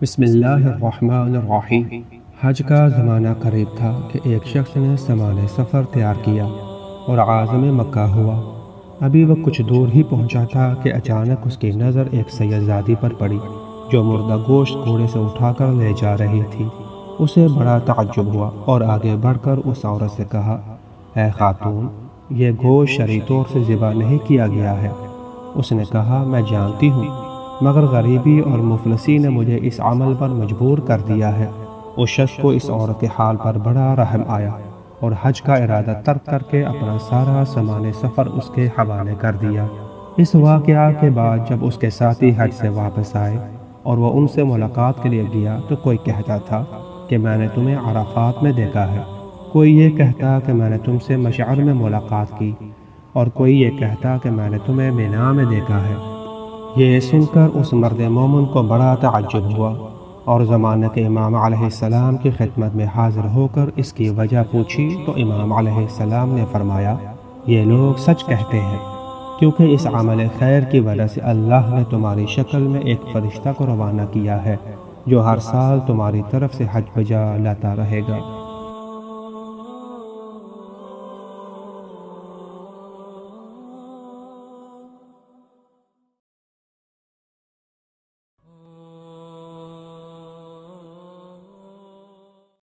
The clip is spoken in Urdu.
بسم اللہ الرحمن الرحیم۔ حج کا زمانہ قریب تھا کہ ایک شخص نے سامان سفر تیار کیا اور عازم مکہ ہوا۔ ابھی وہ کچھ دور ہی پہنچا تھا کہ اچانک اس کی نظر ایک سید زادی پر پڑی جو مردہ گوشت گھوڑے سے اٹھا کر لے جا رہی تھی۔ اسے بڑا تعجب ہوا اور آگے بڑھ کر اس عورت سے کہا، اے خاتون، یہ گوشت شرعی طور سے ذبح نہیں کیا گیا ہے۔ اس نے کہا، میں جانتی ہوں، مگر غریبی اور مفلسی نے مجھے اس عمل پر مجبور کر دیا ہے۔ اس شخص کو اس عورت کے حال پر بڑا رحم آیا اور حج کا ارادہ ترک کر کے اپنا سارا سامان سفر اس کے حوالے کر دیا۔ اس واقعہ کے بعد جب اس کے ساتھی حج سے واپس آئے اور وہ ان سے ملاقات کے لیے گیا تو کوئی کہتا تھا کہ میں نے تمہیں عرفات میں دیکھا ہے، کوئی یہ کہتا کہ میں نے تم سے مشعر میں ملاقات کی، اور کوئی یہ کہتا کہ میں نے تمہیں مینا میں دیکھا ہے۔ یہ سن کر اس مرد مومن کو بڑا تعجب ہوا اور زمانے کے امام علیہ السلام کی خدمت میں حاضر ہو کر اس کی وجہ پوچھی تو امام علیہ السلام نے فرمایا، یہ لوگ سچ کہتے ہیں، کیونکہ اس عمل خیر کی وجہ سے اللہ نے تمہاری شکل میں ایک فرشتہ کو روانہ کیا ہے جو ہر سال تمہاری طرف سے حج بجا لاتا رہے گا۔